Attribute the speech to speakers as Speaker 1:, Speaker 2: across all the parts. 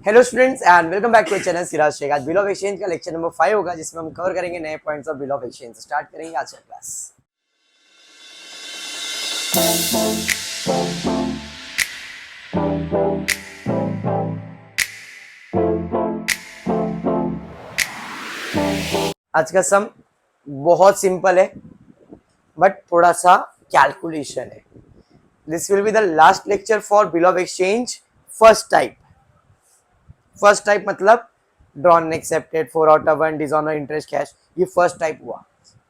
Speaker 1: Hello students and welcome back to channel Siraj Shaikh. आज bill of exchange का lecture number 5 होगा जिसमें हम कवर करेंगे नए points of bill of exchange. Start करेंगे आज का क्लास। आज का सम बहुत सिंपल है बट थोड़ा सा कैलकुलेशन है। This will be the last lecture for bill of exchange first type. First type मतलब drawn accepted, 4 out of 1, dishonour, interest, cash, ये फर्स्ट टाइप हुआ।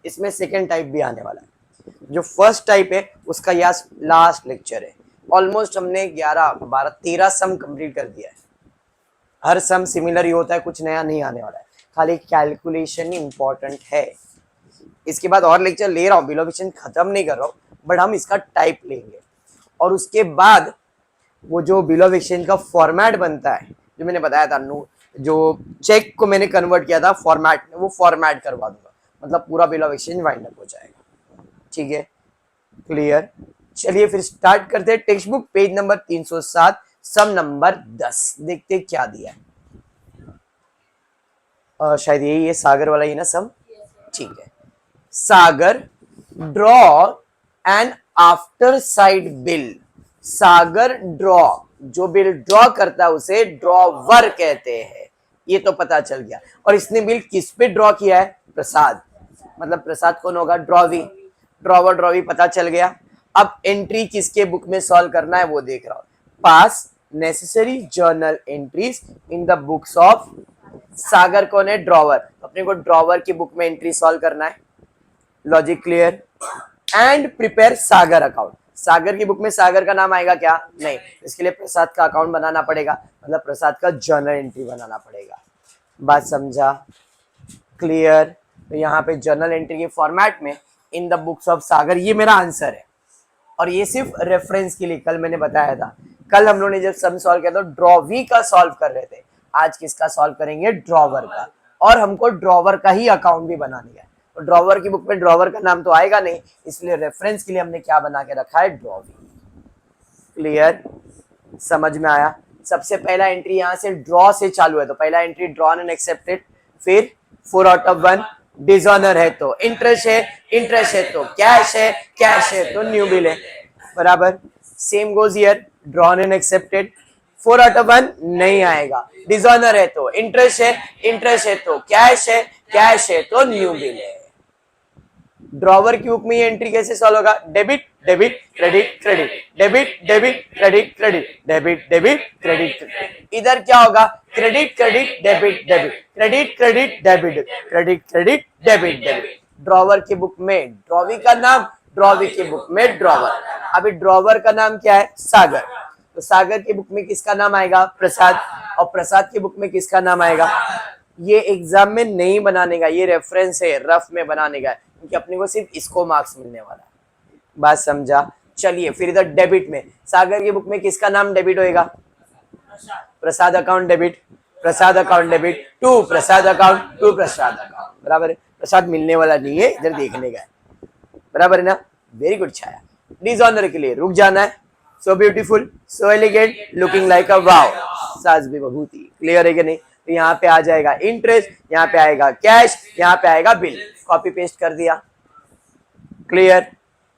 Speaker 1: इसमें सेकंड टाइप भी आने वाला है। जो फर्स्ट टाइप है उसका यह लास्ट लेक्चर है। ऑलमोस्ट हमने 11, 12, 13 सम कंप्लीट कर दिया है। हर सम सिमिलर ही होता है, कुछ नया नहीं आने वाला है, खाली कैलकुलेशन ही इंपॉर्टेंट है। इसके बाद और लेक्चर ले रहा हूँ, बिल ऑफ एक्सचेंज खत्म नहीं कर रहा हूँ बट हम इसका टाइप लेंगे। और उसके बाद वो जो बिल ऑफ एक्सचेंज का फॉर्मेट बनता है, जो मैंने बताया था, जो चेक को मैंने कन्वर्ट किया था फॉर्मेट में, वो फॉर्मेट करवा दूंगा। मतलब पूरा bill of exchange wind up हो जाएगा। ठीक है, क्लियर। चलिए फिर स्टार्ट करते हैं। टेक्स्ट बुक पेज नंबर 307 सम नंबर 10 देखते क्या दिया है। शायद यही है, सागर वाला ही ना सम। ठीक है। Sagar draw an after sight bill. Sagar draw, जो बिल ड्रॉ करता है उसे ड्रॉवर कहते हैं, ये तो पता चल गया। और इसने बिल किस पे ड्रॉ किया है? प्रसाद। मतलब प्रसाद कौन होगा? ड्रॉवी। ड्रॉवर ड्रॉवी पता चल गया। अब एंट्री किसके बुक में सॉल्व करना है वो देख रहा हूं। Pass necessary journal entries in the books of Sagar. कौन है? ड्रॉवर। अपने को ड्रॉवर की बुक में एंट्री सॉल्व करना है। Logic clear. And prepare Sagar account. Sagar की बुक में सागर का नाम आएगा क्या? नहीं। इसके लिए प्रसाद का अकाउंट बनाना पड़ेगा, मतलब प्रसाद का जर्नल एंट्री बनाना पड़ेगा। बात समझा? क्लियर। तो यहाँ पे जर्नल एंट्री के फॉर्मेट में इन द बुक्स ऑफ सागर, ये मेरा आंसर है। और ये सिर्फ रेफरेंस के लिए, कल मैंने बताया था, कल हम लोगों ने जब सम सॉल्व किया तो ड्रॉवी का सॉल्व कर रहे थे। आज किसका सॉल्व करेंगे? ड्रॉवर का। और हमको ड्रॉवर का ही अकाउंट भी बनाना है। तो ड्रॉवर की बुक में ड्रॉवर का नाम तो आएगा नहीं, इसलिए रेफरेंस के लिए हमने क्या बना के रखा है? ड्रॉवी। क्लियर, समझ में आया? सबसे पहला एंट्री यहाँ से ड्रॉ से चालू है, तो पहला एंट्री ड्रॉन एंड एक्सेप्टेड। फिर 4 आउट ऑफ 1, डिसऑनर है तो इंटरेस्ट है, इंटरेस्ट है तो कैश है, कैश है तो न्यू बिल है। बराबर। Same goes here, drawn and accepted. 4 out of 1 नहीं आएगा, डिसऑनर है तो इंटरेस्ट है, इंटरेस्ट है तो कैश है, कैश है तो न्यू बिल है। ड्रॉवर की बुक में ये एंट्री कैसे सॉल्व होगा? Debit debit credit credit, debit debit credit credit, debit debit credit credit. इधर क्या होगा? Credit credit debit debit, credit credit debit, credit credit debit debit. Drawer की बुक में ड्रॉवी का नाम, ड्रॉवी की बुक में ड्रॉवर। अभी ड्रॉवर का नाम क्या है? सागर। तो सागर की बुक में किसका नाम आएगा? प्रसाद। और प्रसाद की बुक में किसका नाम आएगा? ये एग्जाम में नहीं बनाने का, ये रेफरेंस है, रफ में बनाने का, क्योंकि अपने को सिर्फ इसको मार्क्स मिलने वाला है। बात समझा? चलिए फिर इधर डेबिट में, सागर की बुक में किसका नाम डेबिट होएगा? Prasad account debit, Prasad account debit, to Prasad account, to Prasad account. बराबर है। प्रसाद मिलने वाला नहीं है, इधर देखने का है। बराबर है ना? वेरी गुड छाया। डिसऑनर के लिए रुक जाना है। So beautiful, so elegant, looking like a wow, सास भी बहूती। क्लियर है कि नहीं? तो यहाँ पे आ जाएगा इंटरेस्ट, यहाँ पे आएगा कैश, यहाँ पे आएगा बिल। कॉपी पेस्ट कर दिया। क्लियर।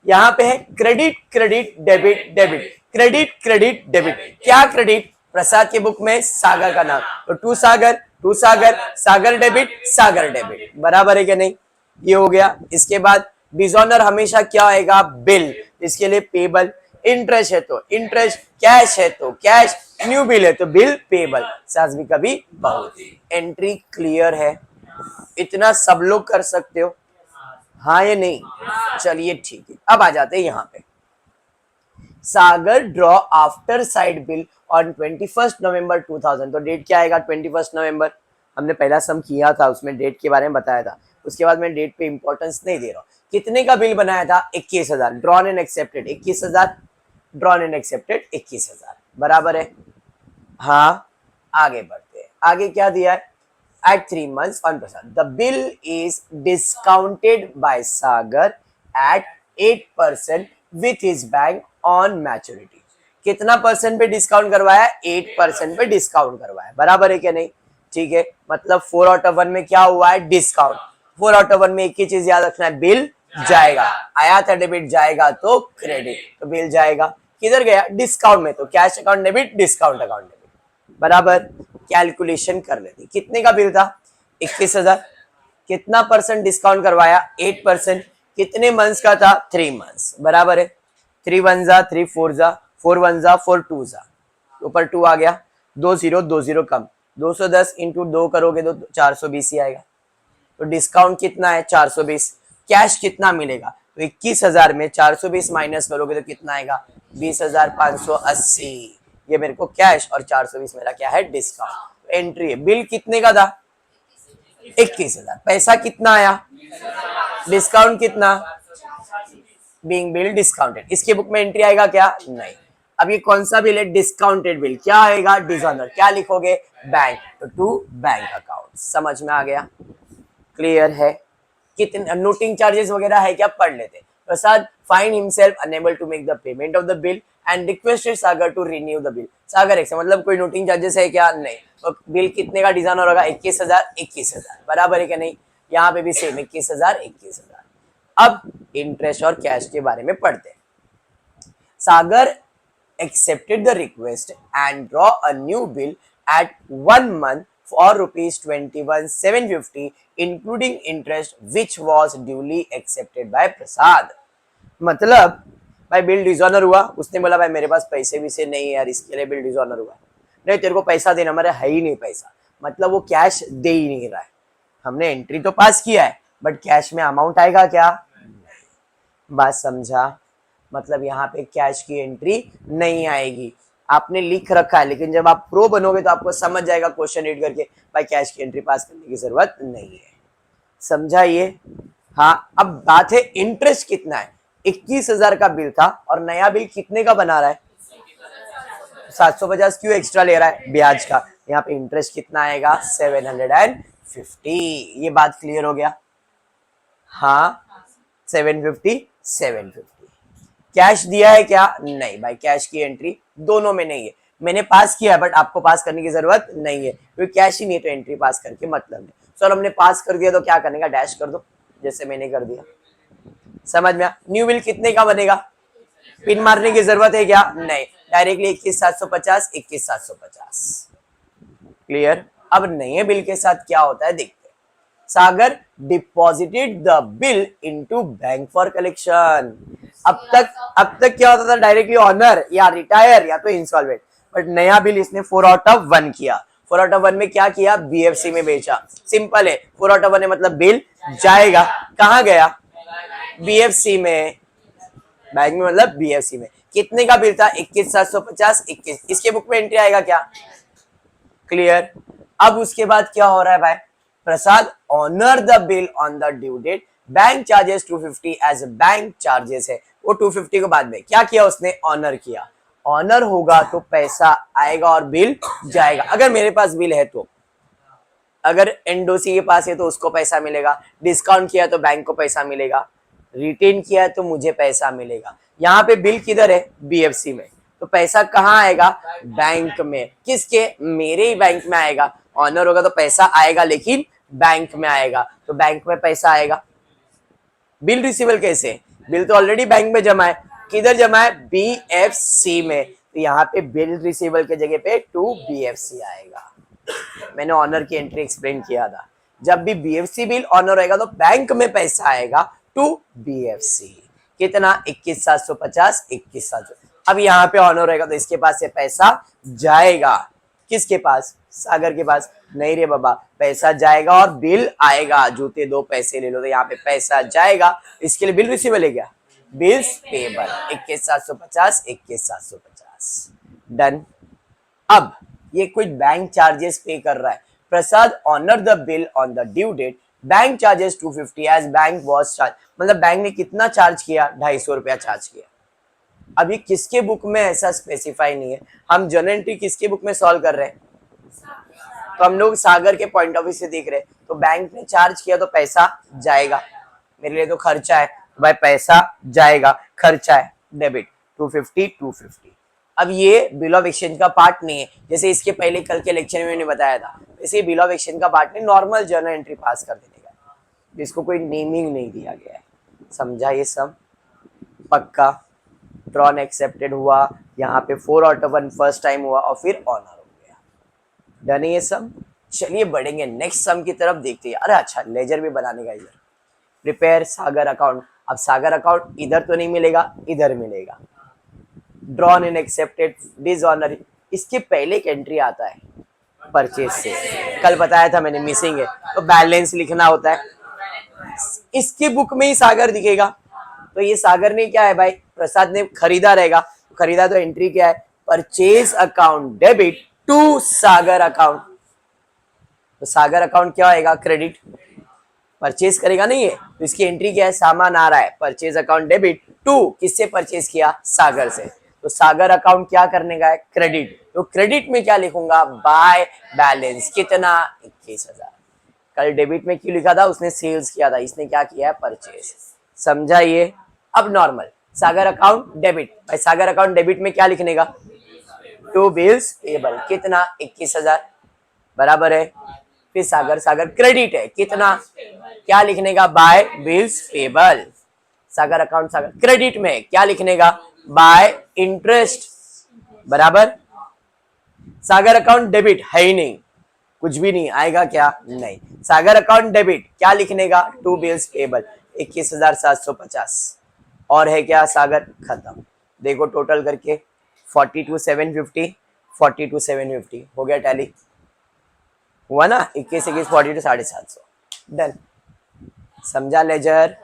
Speaker 1: यहाँ पे है credit credit debit debit, credit credit debit. क्या क्रेडिट? प्रसाद की बुक में सागर का नाम, तो to Sagar, to Sagar, Sagar debit, Sagar debit. बराबर है कि नहीं? ये हो गया। इसके बाद डिसऑनर हमेशा क्या आएगा? बिल। इसके लिए पेबल। इंटरेस्ट है तो इंटरेस्ट, कैश है तो कैश, न्यू बिल है तो बिल पेबल। सास भी कभी बहुत। एंट्री क्लियर है? इतना सब लोग कर सकते हो? हाँ या नहीं? चलिए ठीक है, अब आ जाते हैं यहाँ पे। Sagar draw after sight bill on 21 November 2000। तो डेट क्या आएगा? 21 नवंबर। हमने पहला सम किया था, उसमें डेट के बारे में बताया था। उसके बाद मैं डेट पे इंपॉर्टेंस नहीं दे रहा हूँ। कितने का बिल बनाया था? 21,000। Drawn and accepted 21,000, drawn and accepted 21,000। बराबर है? हाँ। आगे बढ़ते हैं। आगे क्या दिया है? at 3 months 1%. The bill is discounted by Sagar at 8% with his bank on maturity. कितना परसेंट पे डिस्काउंट करवाया, 8% पे डिस्काउंट करवाया, बराबर है क्या नहीं, ठीक है। मतलब 4/1 में क्या हुआ है, डिस्काउंट। 4/1 में एक ही चीज याद रखना है, बिल जाएगा, आया था डेबिट, जाएगा तो क्रेडिट, तो बिल जाएगा, किधर गया, डिस्काउंट में, तो cash account debit, discount account debit, बराबर। कैलकुलेशन कर लेते, कितने का बिल था, 21,000, कितना परसेंट डिस्काउंट करवाया, 8%, कितने मंथ्स का था, 3 मंथ्स, बराबर है। 3 1 जा 3 4 जा 4 1 जा 4 2 जा, ऊपर 2 आ गया, 2 0 2 0 कम, 210 इंटू 2 करोगे तो 420 ही आएगा। तो डिस्काउंट कितना है, 420। कैश कितना मिलेगा, तो 21,000 में 420 माइनस करोगे तो कितना आएगा, 20,580। ये मेरे को कैश और 420 मेरा क्या है, डिस्काउंट। एंट्री है, बिल कितने का था, 21,000, पैसा कितना आया, डिस्काउंट कितना, बीइंग बिल डिस्काउंटेड। इसके बुक में एंट्री आएगा क्या, नहीं। अब ये कौन सा बिल है, डिस्काउंटेड बिल, क्या आएगा, डिसऑनर, क्या लिखोगे, बैंक, तो टू बैंक अकाउंट। समझ में आ गया, क्लियर है। कितने नोटिंग चार्जेस वगैरह है क्या, पढ़ लेते। Prasad find himself unable to make the payment of the bill and requested Sagar to renew the bill. Sagar एक से मतलब कोई नोटिंग चार्जेस है क्या, नहीं। तो बिल कितने का डिजाइनर होगा, 21,000 21,000, बराबर है क्या नहीं। यहाँ पे भी सेम 21,000 21,000। अब इंटरेस्ट और कैश के बारे में पढ़ते हैं। सागर accepted the request and draw a new bill at 1 month for rupees 21,750 including interest which was duly accepted by प्रसाद। मतलब भाई बिल डिसऑनर हुआ, उसने बोला भाई मेरे पास पैसे भी से नहीं है यार, इसके लिए बिल डिसऑनर हुआ, नहीं तेरे को पैसा देना, हमारे है ही नहीं पैसा, मतलब वो कैश दे ही नहीं रहा है। हमने एंट्री तो पास किया है बट कैश में अमाउंट आएगा क्या, बात समझा। मतलब यहाँ पे कैश की एंट्री नहीं आएगी, आपने लिख रखा है, लेकिन जब आप प्रो बनोगे तो आपको समझ जाएगा क्वेश्चन रीड करके, भाई कैश की एंट्री पास करने की जरूरत नहीं है। समझा ये, हाँ। अब बात है इंटरेस्ट कितना है, 21,000 का बिल था और नया बिल कितने का बना रहा है, 750 क्यों एक्स्ट्रा ले रहा है, ब्याज का। यहाँ पे इंटरेस्ट कितना आएगा, 750। ये बात क्लियर हो गया, हाँ 750। कैश दिया है क्या, नहीं भाई, कैश की एंट्री दोनों में नहीं है। मैंने पास किया है बट आपको पास करने की जरूरत नहीं है, क्योंकि कैश ही नहीं है तो एंट्री पास करके मतलब नहीं। सर हमने पास कर दिया तो क्या करने का, डैश कर दो जैसे मैंने कर दिया। समझ में, न्यू बिल कितने का बनेगा, पिन मारने की जरूरत है क्या, नहीं, डायरेक्टली 21,750 21,750। क्लियर। अब नए बिल के साथ क्या होता है देखते हैं। Sagar deposited the bill into bank for collection. अब तक क्या होता था, डायरेक्टली ऑनर या रिटायर या तो इंस्टॉलमेंट, बट नया बिल इसने 4/1 किया। 4/1 में क्या किया, बीएफसी में बेचा। सिंपल है, 4/1 है मतलब बिल जाएगा, कहाँ गया, बीएफसी में, बैंक में मतलब बीएफसी में। कितने का बिल था, 21,750 21। इसके बुक में एंट्री आएगा क्या, क्लियर। अब उसके बाद क्या हो रहा है भाई, Prasad honour the bill on the due date, bank charges 250 as bank charges है, वो 250 को बाद में क्या किया उसने, ऑनर किया। ऑनर होगा तो पैसा आएगा और बिल जाएगा। अगर मेरे पास बिल है तो, अगर एंडोसी के पास है तो उसको पैसा मिलेगा, डिस्काउंट किया तो बैंक को पैसा मिलेगा, रिटेन किया तो मुझे पैसा मिलेगा। यहाँ पे बिल किधर है, बीएफसी में, तो पैसा कहाँ आएगा, बैंक में। किसके, मेरे ही बैंक में आएगा। ऑनर होगा तो पैसा आएगा लेकिन बैंक में आएगा, तो बैंक में पैसा आएगा। बिल रिसीवल कैसे, बिल तो ऑलरेडी बैंक में जमा है, किधर जमा है, बीएफसी में, तो यहाँ पे बिल रिसीवल के जगह पे टू बीएफसी आएगा। मैंने ऑनर की एंट्री एक्सप्लेन किया था, जब भी बीएफसी बिल ऑनर रहेगा तो बैंक में पैसा आएगा टू बीएफसी। कितना, 21,750 21,750। अब यहाँ पे ऑनर रहेगा तो इसके पास से पैसा जाएगा, किसके पास, सागर के पास, नहीं रे बाबा, पैसा जाएगा और बिल आएगा। जूते दो पैसे ले लो, तो यहाँ पे पैसा जाएगा, इसके लिए बिल रिसीवल है क्या, बिल्स पेबल, 21,750 21,750। डन। अब ये कोई बैंक चार्जेस पे कर रहा है, Prasad honour the bill on the due date, bank charges 250 as bank was charge, मतलब बैंक ने कितना चार्ज किया, 250 रुपया चार्ज किया। अभी किसके बुक में ऐसा स्पेसिफाई नहीं है, हम जनरल एंट्री किसके बुक में सॉल्व कर रहे हैं, तो हम लोग सागर के पॉइंट ऑफ व्यू से देख रहे हैं। तो बैंक ने चार्ज किया तो पैसा जाएगा, मेरे लिए तो खर्चा है, तो भाई पैसा जाएगा, खर्चा है, डेबिट 250 250। अब ये बिल ऑफ एक्सचेंज का पार्ट नहीं है, जैसे इसके पहले कल के लेक्चर में मैंने बताया था, वैसे बिल ऑफ एक्सचेंज का पार्ट नहीं, नॉर्मल जर्नल एंट्री पास कर देने का, जिसको कोई नेमिंग नहीं दिया गया है। समझा ये सब? पक्का? ड्रॉन एक्सेप्टेड हुआ, यहाँ पे 4 आउट ऑफ 1 फर्स्ट टाइम हुआ और फिर ऑनर हो गया। डन है ये सब? चलिए बढ़ेंगे नेक्स्ट सम की तरफ, देखते हैं। अरे अच्छा, लेजर भी बनाने का इधर, प्रिपेयर सागर अकाउंट। अब सागर अकाउंट इधर तो नहीं मिलेगा, इधर मिलेगा। ड्रॉन एंड एक्सेप्टेड डिसऑनर, इसके पहले एक एंट्री आता है परचेज से, कल बताया था मैंने, मिसिंग है तो बैलेंस लिखना होता है। इसकी बुक में ही सागर दिखेगा, तो ये सागर ने क्या है भाई, प्रसाद ने खरीदा रहेगा, खरीदा तो एंट्री क्या है, purchase account debit to Sagar account. तो सागर अकाउंट क्या होएगा, क्रेडिट, परचेज करेगा नहीं है, तो इसकी एंट्री क्या है, सामान आ रहा है, परचेज अकाउंट डेबिट टू, किससे परचेज किया, सागर से, तो सागर अकाउंट क्या करने का है, क्रेडिट। तो क्रेडिट में क्या लिखूंगा, बाय बैलेंस, कितना, 21,000। कल डेबिट में क्यों लिखा था, उसने सेल्स किया था, इसने क्या किया है, परचेज। समझा ये? अब नॉर्मल सागर अकाउंट डेबिट, भाई सागर अकाउंट डेबिट में क्या लिखने का, टू बिल्स पेबल, कितना, 21,000 बराबर है। फिर सागर सागर क्रेडिट है, कितना, क्या लिखने का, बाय बिल्स पेबल। सागर अकाउंट सागर क्रेडिट में क्या लिखने का, बाय इंटरेस्ट, बराबर। सागर अकाउंट डेबिट है ही नहीं, कुछ भी नहीं आएगा, क्या नहीं। सागर अकाउंट डेबिट क्या लिखने का, टू बिल्स पेबल 21,750, और है क्या सागर, खत्म। देखो टोटल करके 42,750, 42,750 हो गया, टैली हुआ ना, 21 21 42 750, डन। समझा लेजर?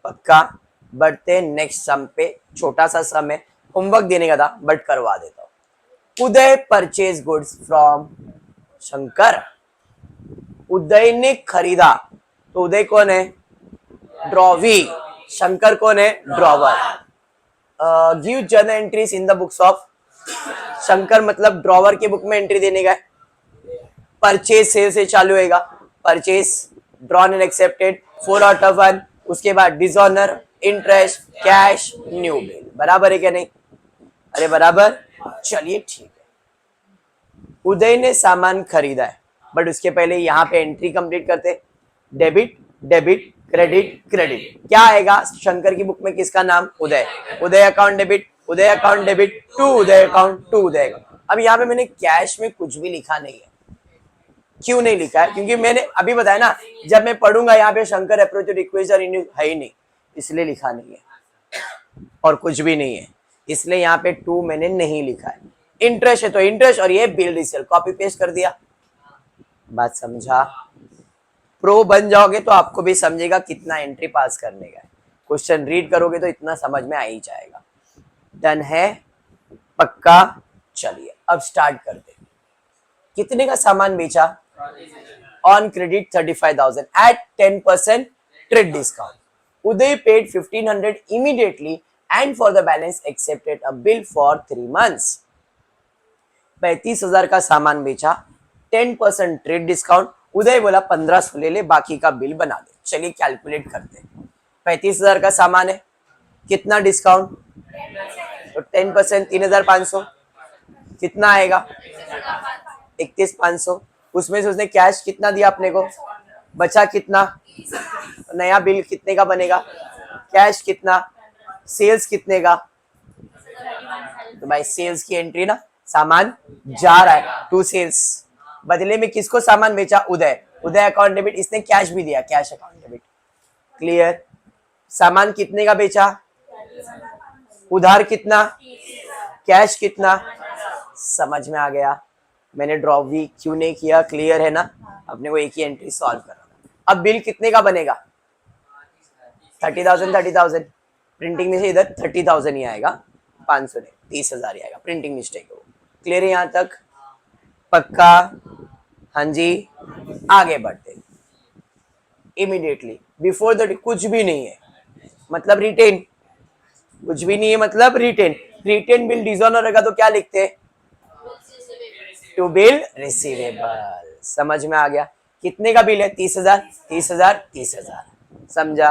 Speaker 1: पक्का? बढ़ते नेक्स्ट सम पे, छोटा सा सम है, होमवर्क देने का था बट करवा देता हूं। उदय परचेज गुड्स फ्रॉम शंकर, उदय ने खरीदा, तो उदय कौन है, ड्रॉवी, शंकर कौन है, drawer. Give journal entries in the books of Shankar, मतलब ड्रॉवर के बुक में एंट्री देने का है। परचेज सेल से चालू होएगा, purchase, drawn and accepted, 4 out of 1, उसके बाद dishonour, interest, cash, new bill, बराबर है क्या नहीं, अरे बराबर। चलिए ठीक है, उदय ने सामान खरीदा है, बट उसके पहले यहाँ पे एंट्री कंप्लीट करते, डेबिट डेबिट क्रेडिट क्रेडिट, क्या आएगा शंकर की बुक में, किसका नाम, Uday, Uday account debit, Uday account debit to Uday account, to Uday account. अब यहाँ पे मैंने कैश में कुछ भी लिखा नहीं है, क्यों नहीं लिखा है, क्योंकि मैंने अभी बताया ना, जब मैं पढ़ूंगा यहाँ पे शंकर अप्रोच रिक्वेस्ट और है ही नहीं, इसलिए लिखा नहीं है, और कुछ भी नहीं है, इसलिए यहाँ पे टू मैंने नहीं लिखा है। इंटरेस्ट है तो इंटरेस्ट, और ये बिल रिसेल, कॉपी पेस्ट कर दिया। बात समझा? प्रो बन जाओगे तो आपको भी समझेगा कितना एंट्री पास करने का है, क्वेश्चन रीड करोगे तो इतना समझ में आ ही जाएगा। डन है? पक्का? चलिए अब स्टार्ट करते। कितने का सामान बेचा, on credit 35,000 at 10% trade discount. Uday paid 1,500 immediately and for the balance accepted a bill for 3 months। 35,000 का सामान बेचा, 10% ट्रेड डिस्काउंट, उदय बोला 1,500 ले ले, बाकी का बिल बना दे। चलिए कैलकुलेट करते हैं। 35,000 का सामान है, कितना डिस्काउंट, तो 10% 3,500, कितना आएगा, 31,500। उसमें से उसने कैश कितना दिया अपने को, बचा कितना, नया बिल कितने का बनेगा, कैश कितना, सेल्स कितने का, तो भाई सेल्स की एंट्री ना, सामान जा रहा है टू सेल्स, बदले में किसको सामान बेचा, उदय, उदय अकाउंट डेबिट, इसने कैश भी दिया, कैश अकाउंट डेबिट, क्लियर। सामान कितने का बेचा, उधार कितना, कैश कितना, समझ में आ गया। मैंने ड्रॉ भी क्यों नहीं किया, क्लियर है ना, अपने को एक ही एंट्री सॉल्व करना। अब बिल कितने का बनेगा, 30,000 30,000, प्रिंटिंग में से इधर 30,000 ही आएगा, 500 नहीं 30,000 ही आएगा, प्रिंटिंग मिस्टेक है वो। क्लियर है यहाँ तक? पक्का? हाँ जी, आगे बढ़ते। इमीडिएटली बिफोर दैट कुछ भी नहीं है, मतलब रिटेन, कुछ भी नहीं है मतलब रिटेन, रिटेन बिल डिसऑनर रहेगा तो क्या लिखते हैं, टू बिल रिसीवेबल। समझ में आ गया? कितने का बिल है, 30,000 30,000 30,000, समझा।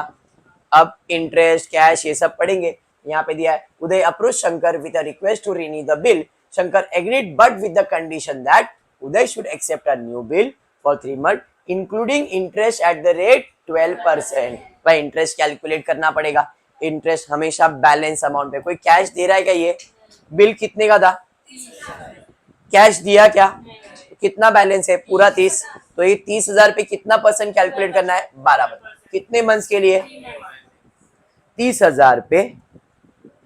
Speaker 1: अब इंटरेस्ट कैश ये सब पढ़ेंगे, यहाँ पे दिया है Uday approach Shankar with a request to renew the bill. Shankar agreed but with the condition that Uday should accept a new bill for 3 months including interest at the rate 12%. भाई इंटरेस्ट कैलकुलेट करना पड़ेगा. इंटरेस्ट हमेशा बैलेंस अमाउंट पे. कोई cash दे रहा है क्या? ये बिल कितने का था? कैश दिया क्या? कितना बैलेंस है? पूरा 30. तो ये 30,000 पे कितना परसेंट कैलकुलेट करना है? 12%. कितने मंथ्स के लिए? 30,000 पे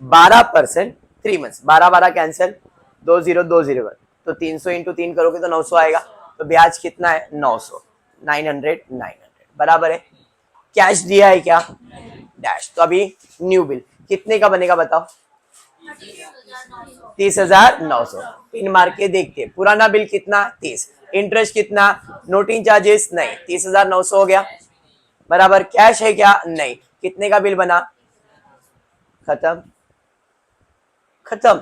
Speaker 1: 12%, 3 months. 12 कैंसिल, 20,201. तो 300 इंटू 3 करोगे तो 900 आएगा. तो ब्याज कितना है? 900. 900 बराबर है. कैश दिया है क्या? डैश. तो अभी न्यू बिल कितने का बनेगा बताओ? 30,900. पिन मार के देखते. पुराना बिल कितना? 30. इंटरेस्ट कितना? नोटिंग चार्जेस नहीं. 30,900 हो गया. बराबर. कैश है क्या? नहीं. कितने का बिल बना? खत्म. खत्म.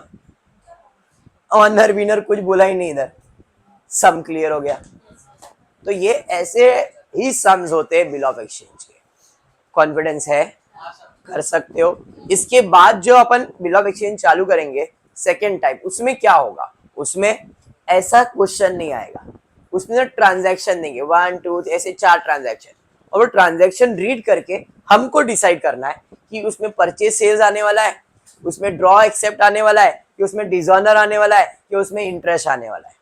Speaker 1: ऑनर विनर कुछ बोला ही नहीं इधर. सम क्लियर हो गया. तो ये ऐसे ही सम्स होते हैं बिल ऑफ एक्सचेंज के. कॉन्फिडेंस है? कर सकते हो. इसके बाद जो अपन बिल ऑफ एक्सचेंज चालू करेंगे सेकेंड टाइप, उसमें क्या होगा? उसमें ऐसा क्वेश्चन नहीं आएगा. उसमें ट्रांजैक्शन देंगे 1 2 ऐसे 4 ट्रांजैक्शन. और वो ट्रांजैक्शन रीड करके हमको डिसाइड करना है कि उसमें परचेज सेल्स आने वाला है, उसमें ड्रॉ एक्सेप्ट आने वाला है, कि उसमें डिसऑनर आने वाला है, कि उसमें इंटरेस्ट आने वाला है.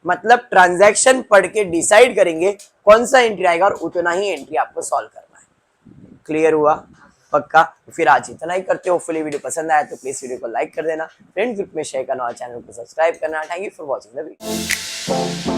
Speaker 1: मतलब ट्रांजैक्शन पढ़ के डिसाइड करेंगे कौन सा एंट्री आएगा और उतना ही एंट्री आपको सॉल्व करना है. क्लियर हुआ? पक्का. फिर आज इतना ही करते हो. होपफुली वीडियो पसंद आया तो प्लीज वीडियो को लाइक कर देना, फ्रेंड ग्रुप में शेयर करना और चैनल को सब्सक्राइब करना. Thank you for watching the video.